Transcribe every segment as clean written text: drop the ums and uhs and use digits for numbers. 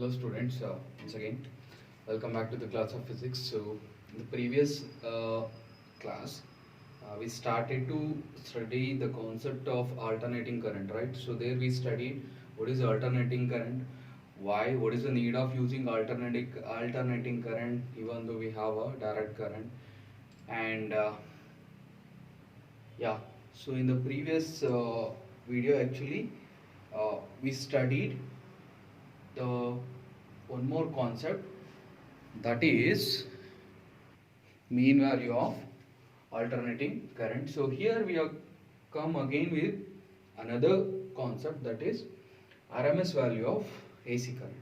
Hello students, once again welcome back to the class of physics. So in the previous class we started to study the concept of alternating current, right? So there we studied what is alternating current, what is the need of using alternating current even though we have a direct current, and yeah. So in the previous video actually we studied the one more concept, that is mean value of alternating current. So here we have come again with another concept, that is RMS value of AC current.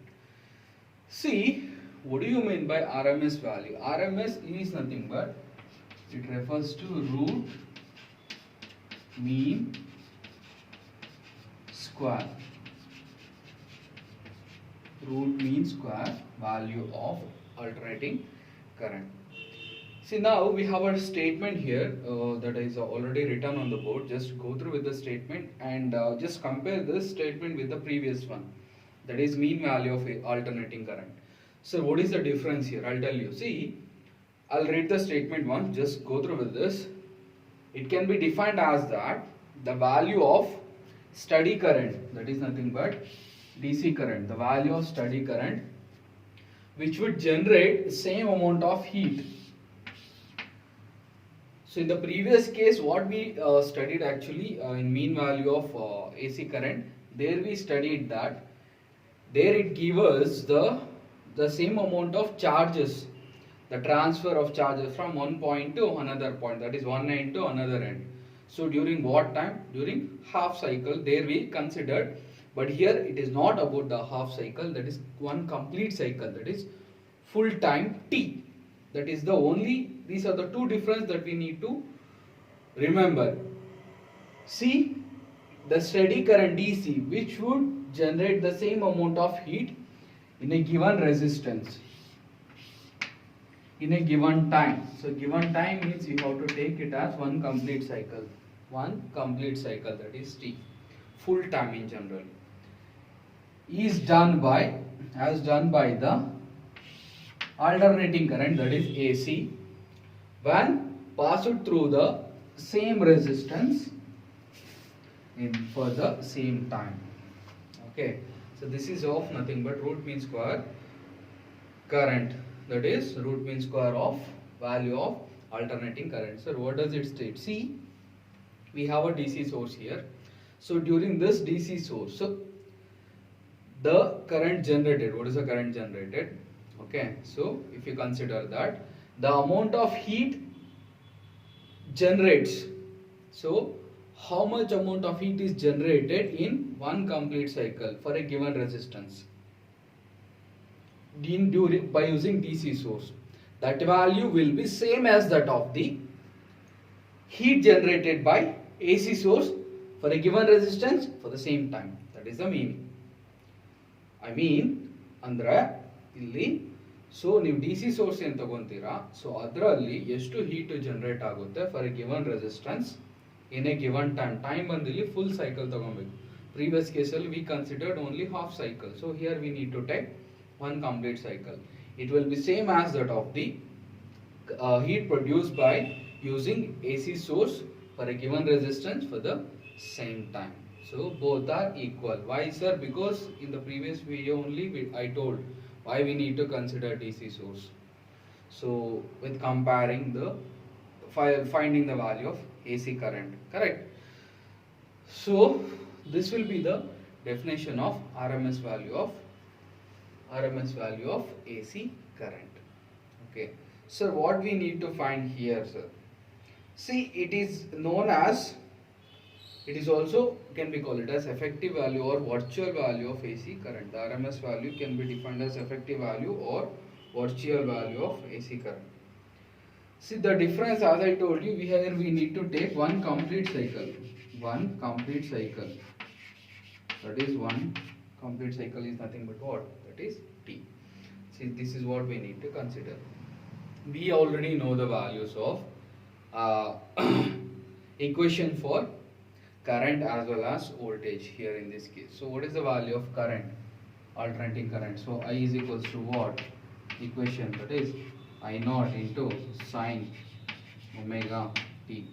See, what do you mean by RMS value? RMS is nothing but it refers to root mean square, value of alternating current. See, now we have a statement here that is already written on the board. Just go through with the statement and just compare this statement with the previous one, that is mean value of alternating current. So what is the difference here? I'll tell you. See, I'll read the statement once, just go through with this. It can be defined as that the value of steady current, that is nothing but DC current, the value of steady current which would generate the same amount of heat. So in the previous case what we studied actually in mean value of AC current, there we studied that there it gives us the same amount of charges, the transfer of charges from one point to another point, that is one end to another end. So during what time? During half cycle there we considered, but here it is not about the half cycle, that is one complete cycle, that is full time T. That is the only, these are the two difference that we need to remember. See, the steady current DC which would generate the same amount of heat in a given resistance in a given time. So given time means you have to take it as one complete cycle, that is T, full time in general, is done by the alternating current, that is AC, when passed through the same resistance for the same time. Okay, so this is of nothing but root mean square current, that is root mean square of value of alternating current. So what does it state? See, we have a DC source here. So during this DC source, so the current generated, what is the current generated? Okay, so if you consider that the amount of heat generates, so how much amount of heat is generated in one complete cycle for a given resistance by using DC source, that value will be same as that of the heat generated by AC source for a given resistance for the same time. That is the meaning. I mean ಅಂದ್ರೆ ಇಲ್ಲಿ so ನೀವು DC source ಏನು ತಗೊಂತೀರಾ, so ಅದರಲ್ಲಿ ಎಷ್ಟು heat generate ಆಗುತ್ತೆ for a given resistance in a given time ಬಂದಿಲ್ಲಿ full cycle ತಗೊಬೇಕು. Previous ಕೇಸಲ್ಲಿ we considered only half cycle, so here we need to take one complete cycle. It will be same as that of the heat produced by using AC source for a given resistance for the same time. So both are equal. Why sir? Because in the previous video only I told why we need to consider DC source. So with comparing the finding the value of AC current, correct? So this will be the definition of RMS value of AC current. Okay, so what we need to find here, sir? See, it is known as, it is also can be called it as effective value or virtual value of AC current. The RMS value can be defined as effective value or virtual value of AC current. See, the difference, as I told you, here we need to take one complete cycle. That is one complete cycle is nothing but what? That is T. See, this is what we need to consider. We already know the values of equation for current as well as voltage here in this case. So what is the value of current? alternating current. So I is equals to what? Equation, that is I naught into sine omega t.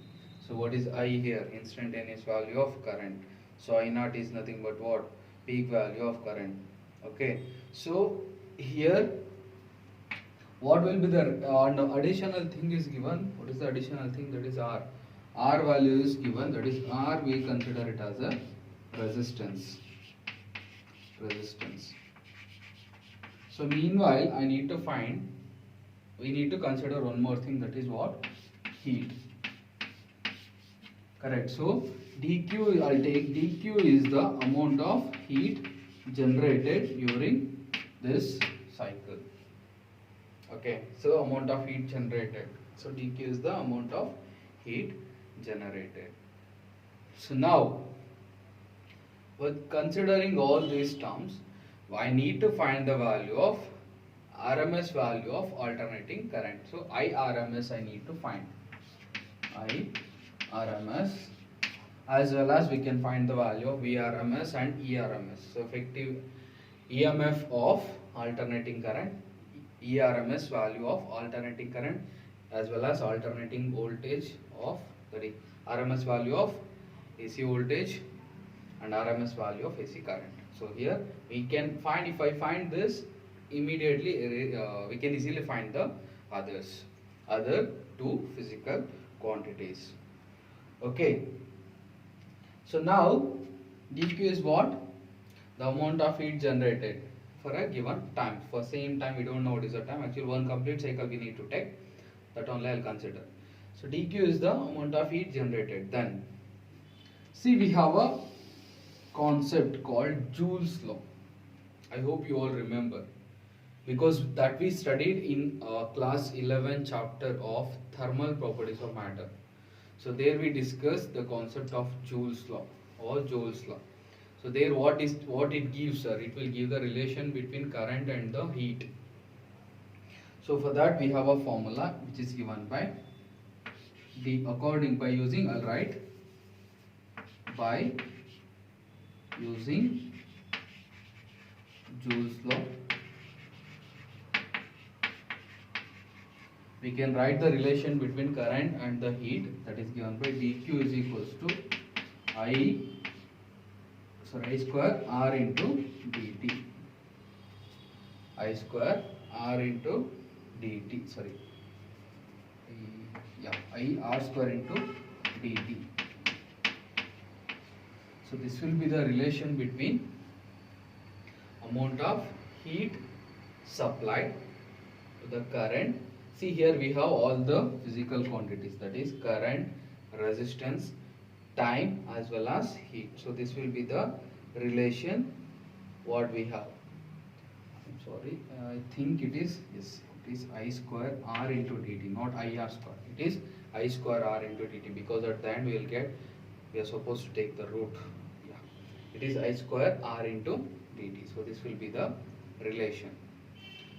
So what is I here? Instantaneous value of current. So I naught is nothing but what? Peak value of current. Okay. So here what will be the no, additional thing is given? What is the additional thing? That is R. R value is given. That is R. We consider it as a resistance. So meanwhile, I need to find. We need to consider one more thing. That is what? Heat. Correct. So dq, I'll take dq is the amount of heat generated during this cycle. Okay, so amount of heat generated. So dq is the amount of heat generated. So now, with considering all these terms, I need to find the value of RMS value of alternating current. So IRMS I need to find. IRMS, as well as we can find the value of VRMS and ERMS. So effective EMF of alternating current, ERMS value of alternating current, as well as alternating voltage of, sorry, RMS value of AC voltage and RMS value of AC current. So here we can find, if I find this immediately, we can easily find the other two physical quantities. Okay. So now dq is what? The amount of heat generated for a given time. For same time, we don't know what is the time. Actually, one complete cycle we need to take. That only I'll consider. So dq is the amount of heat generated. Then see, we have a concept called Joule's law. I hope you all remember, because that we studied in class 11 chapter of thermal properties of matter. So there we discussed the concept of Joule's law or Joule's law. So there what it gives, sir? It will give the relation between current and the heat. So for that we have a formula which is given by by using, I'll write, by using Joule's law. We can write the relation between current and the heat, that is given by dq is equals to I square R into dt. I square R into dt. Sorry. I R square into dt. So this will be the relation between amount of heat supplied to the current. See, here we have all the physical quantities, that is current, resistance, time, as well as heat. So this will be the relation what we have. I'm sorry, I think it is, yes, it is I square R into dt, not IR square. It is I square R into dt, because at the end we will get, we are supposed to take the root. Yeah, it is I square R into dt. So this will be the relation.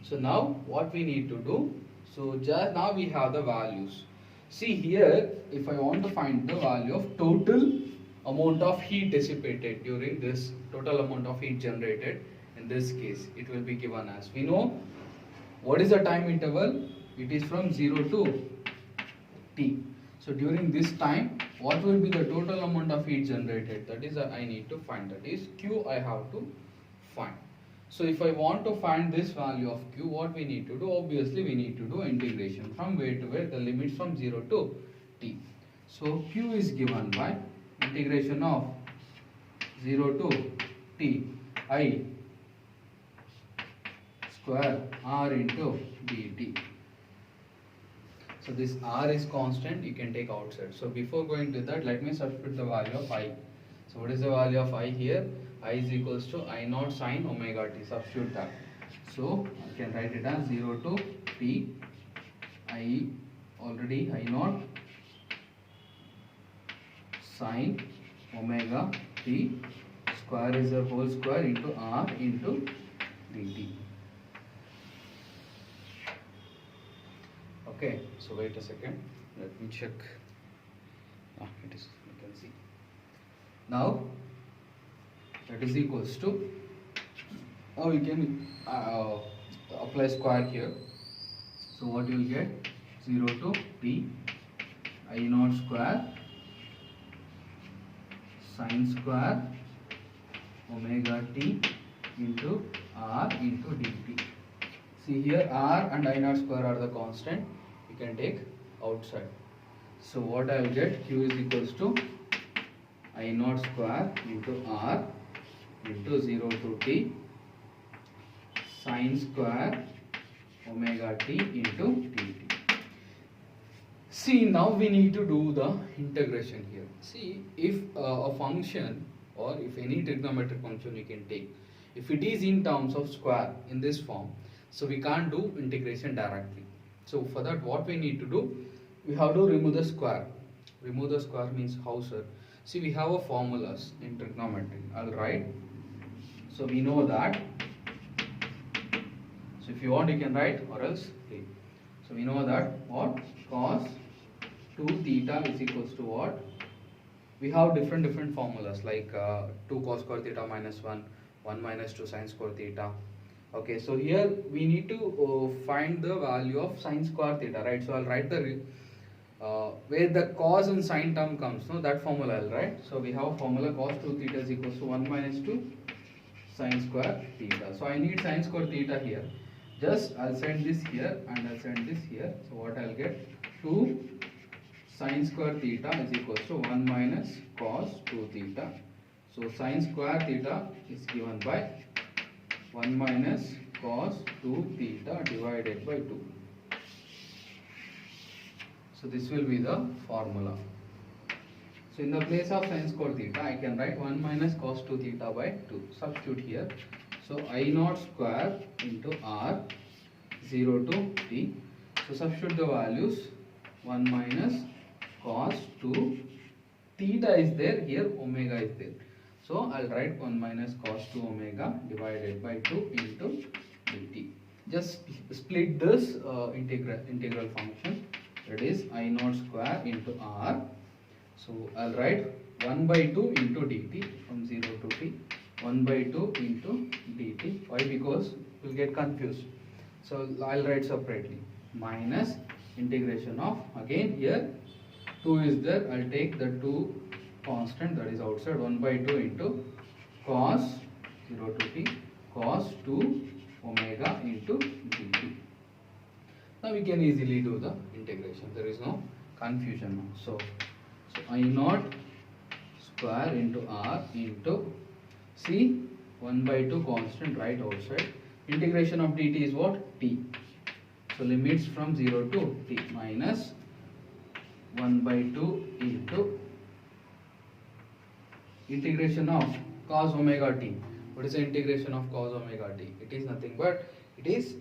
So now what we need to do, so just now we have the values. See here, if I want to find the value of total amount of heat dissipated during this, total amount of heat generated, in this case it will be given as, we know what is the time interval, it is from 0 to t. So during this time, what will be the total amount of heat generated? That is I need to find, that is q I have to find. So if I want to find this value of q, what we need to do? Obviously we need to do integration from where to where, the limits from 0 to t. So q is given by integration of 0 to t I square R into dt. So this R is constant, you can take outside. So before going to that, let me substitute the value of I. So what is the value of I here? I is equals to I naught sine omega t. Substitute that. So I can write it as 0 to t I naught sine omega t square is the whole square into R into dt. Okay, so wait a second, let me check. It is, you can see. Now that is equals to Now we can apply square here. So what you will get, 0 to t I naught square sine square omega t into r into dt. See here, r and I naught square are the constant. You can take outside. So what I will get, q is equals to I naught square into r into 0 to t sine square omega t into dt. See, now we need to do the integration here. See, if a function or if any trigonometric function you can take, if it is in terms of square in this form, so we can't do integration directly. So for that, what we need to do, we have to remove the square. Remove the square means how, sir? See, we have a formulas in trigonometry. I'll write. So we know that. So if you want, you can write, or else leave. So we know that what, cos 2 theta is equals to what? We have different formulas like 2 cos square theta minus 1, 1 minus 2 sin square theta. Okay, so here we need to find the value of sin square theta, right? So I'll write the where the cos and sin term comes, no, that formula I'll write. So we have formula cos 2 theta is equals to 1 minus 2 sin square theta. So I need sin square theta here. Just I'll send this here and I'll send this here. So what I'll get, 2 sin square theta is equals to 1 minus cos 2 theta. So sin square theta is given by 1 minus cos 2 theta divided by 2. So this will be the formula. So in the place of sin square theta, I can write 1 minus cos 2 theta by 2. Substitute here. So I naught square into r 0 to t. So substitute the values, 1 minus cos 2 theta is there, here omega is there. So I'll write 1 minus cos 2 omega divided by 2 into dt. Just split this integral function, that is I naught square into r. So I'll write 1 by 2 into dt from 0 to t. 1 by 2 into dt. Why? Because you'll get confused. So I'll write separately. Minus integration of, again here 2 is there. I'll take the 2 constant, that is outside, 1 by 2 into cos 0 to t cos 2 omega into dt. Now we can easily do the integration. There is no confusion now. So I naught square into r into, see, 1 by 2 constant right outside. Integration of dt is what? T. So limits from 0 to t minus 1 by 2 into integration of cos omega t. What is the integration of cos omega t? It is nothing but it is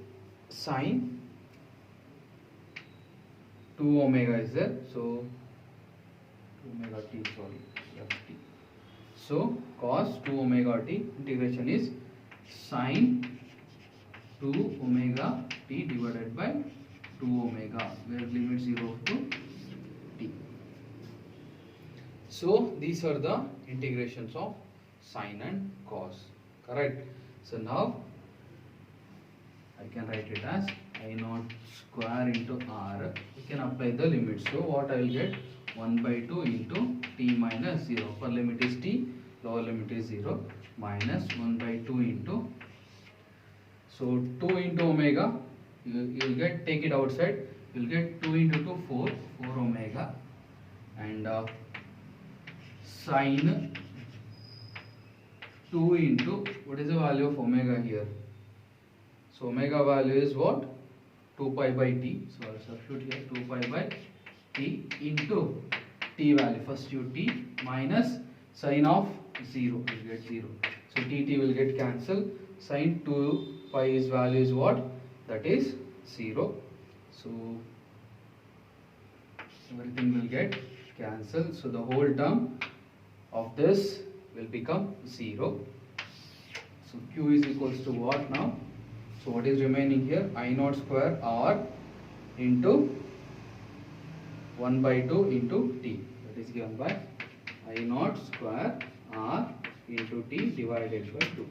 sine 2 omega is there. So 2 omega t, sorry, t. So cos 2 omega t integration is sine 2 omega t divided by 2 omega, where limit 0 to t. So these are the integrations of sine and cos, correct? So now I can write it as I naught square into r. We can apply the limits. So what I will get, 1 by 2 into t minus 0. Upper limit is t, lower limit is 0, minus 1 by 2 into, so 2 into omega, you will get, take it outside, you will get 2 into 2, 4 omega, and sine 2 into, what is the value of omega here? So omega value is what? 2 pi by t. So I'll substitute here 2 pi by t into t value. First you t minus sine of 0, you get 0. So t will get cancelled. Sine 2 pi's value is what? That is 0. So everything will get cancelled. So the whole term of this will become 0. So q is equals to what now? So what is remaining here? I naught square r into 1 by 2 into t. That is given by I naught square r into t divided by 2.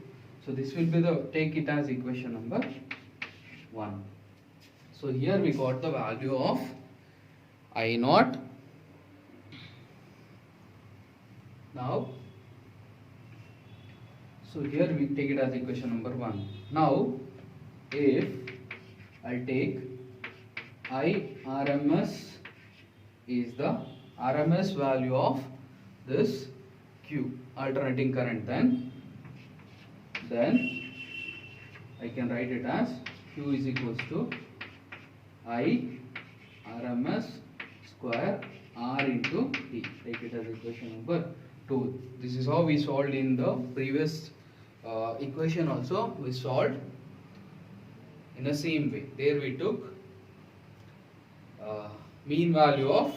So this will be the, take it as equation number 1. So here we got the value of I naught. Now, so here we take it as equation number 1. Now, if I take IRMS is the RMS value of this Q, alternating current, then I can write it as Q is equals to I RMS square R into T. Take it as equation number 2. This is how we solved in the previous equation also. We solved in the same way. There we took mean value of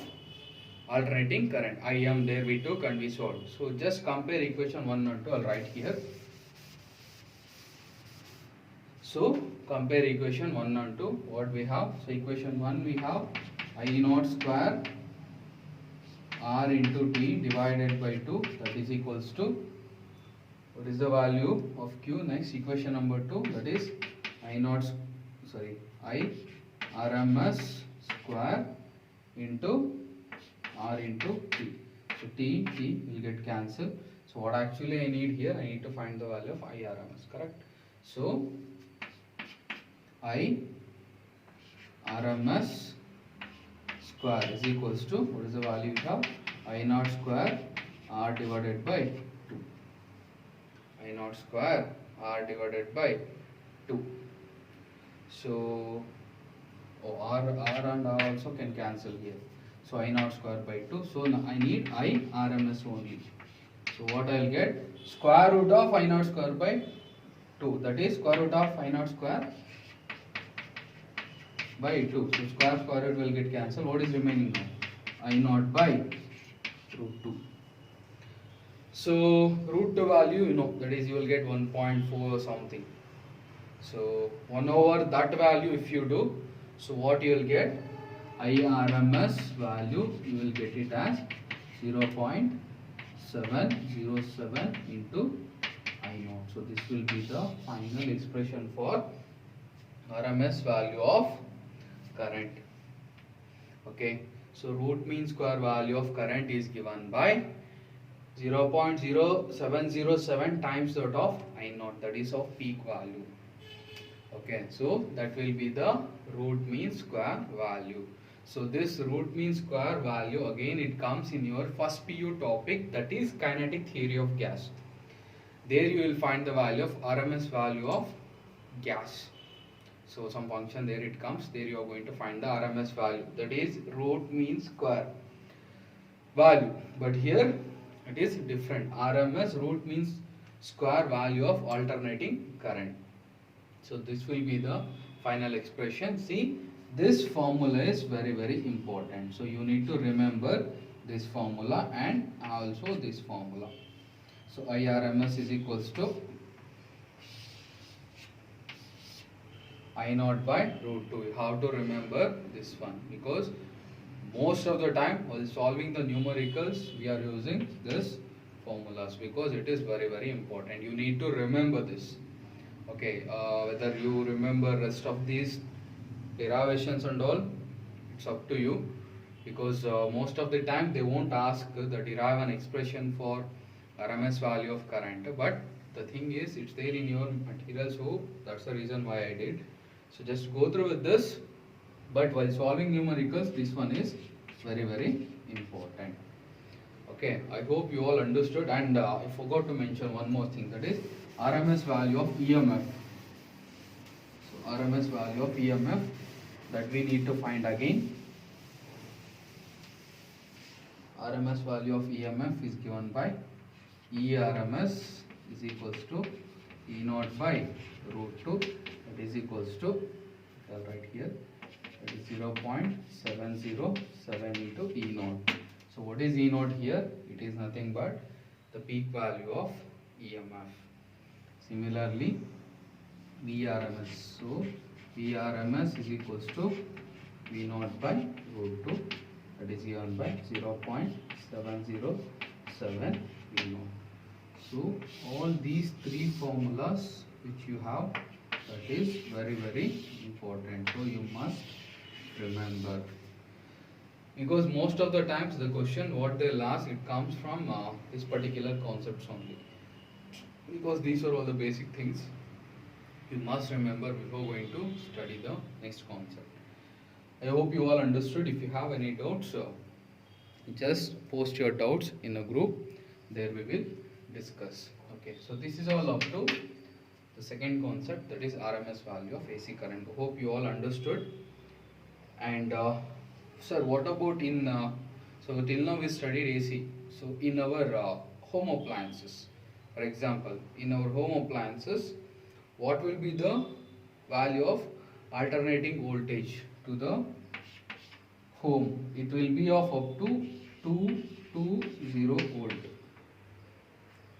alternating current, IM, there we took and we solved. So just compare equation 1 and 2. I'll write here. So compare equation 1 and 2. What we have? So equation 1 we have I naught square R into T divided by 2, that is equals to, what is the value of Q? Next equation number 2, that is I RMS square into R into T. So T will get cancelled. So what actually I need here, I need to find the value of IRMS, correct? So IRMS square is equals to, what is the value we have? I naught square R divided by 2. I naught square R divided by 2. So R and R also can cancel here. So I naught square by 2. So now I need IRMS only. So what I will get? Square root of I naught square by 2. That is square root of I naught square by 2. So square root will get cancelled. What is remaining now? I naught by root 2. So root 2 value, you know, that is you will get 1.4 something. So 1 over that value if you do, so what you will get? IRMS value, you will get it as 0.707 into I naught. So this will be the final expression for RMS value of current. Okay, so root mean square value of current is given by 0.0707 times that of I naught, that is of peak value. Okay, so that will be the root mean square value. So this root mean square value, again it comes in your first PU topic, that is kinetic theory of gas. There you will find the value of RMS value of gas. So some function there it comes, there you are going to find the RMS value, that is root mean square value. But here it is different, RMS root means square value of alternating current. So this will be the final expression. See, this formula is very, very important. So you need to remember this formula and also this formula. So IRMS is equals to I naught by root 2. You have to remember this one, because most of the time while solving the numericals we are using this formulas, because it is very, very important. You need to remember this. Okay, whether you remember rest of these derivations and all, it's up to you, because most of the time they won't ask the derive an expression for RMS value of current, but the thing is it's there in your material, so that's the reason why I did. So just go through with this, but while solving numericals this one is very, very important. Okay, I hope you all understood, and I forgot to mention one more thing, that is RMS value of EMF. So RMS value of EMF, that we need to find again. RMS value of EMF is given by ERMS is equals to E naught by root 2, that is equals to, I'll write here, that is 0.707 into E naught. So what is E naught here? It is nothing but the peak value of EMF. Similarly, VRMS. So VRMS is equals to V naught by root 2, that is given by 0.707 V naught. So all these three formulas which you have, that is very important. So you must remember, because most of the times the question what they'll ask, it comes from this particular concepts only, because these are all the basic things you must remember before going to study the next concept. I hope you all understood. If you have any doubts, just post your doubts in a group, there we will discuss. Okay, so this is all up to the second concept, that is RMS value of AC current. Hope you all understood. And sir, what about in so till now we studied AC. So in our home appliances, for example, in our home appliances, what will be the value of alternating voltage to the home? It will be of up to 220 volt,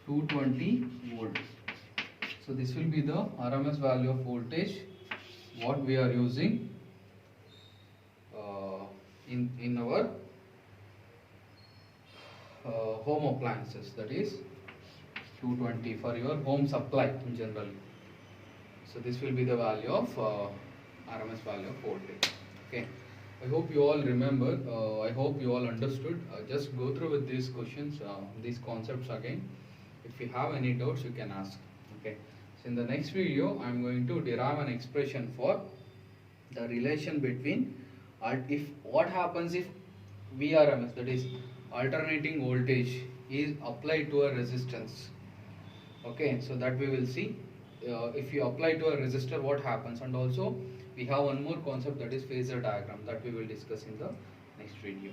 220 volt. So this will be the RMS value of voltage what we are using in our home appliances, that is 220 for your home supply in general. So this will be the value of RMS value of voltage. Okay, I hope you all remember, I hope you all understood. Just go through with these questions, these concepts again. If you have any doubts, you can ask. Okay, so in the next video I am going to derive an expression for the relation between if what happens if VRMS, that is alternating voltage, is applied to a resistance. Okay, so that we will see. If you apply to a resistor, what happens, and also we have one more concept, that is phasor diagram, that we will discuss in the next video.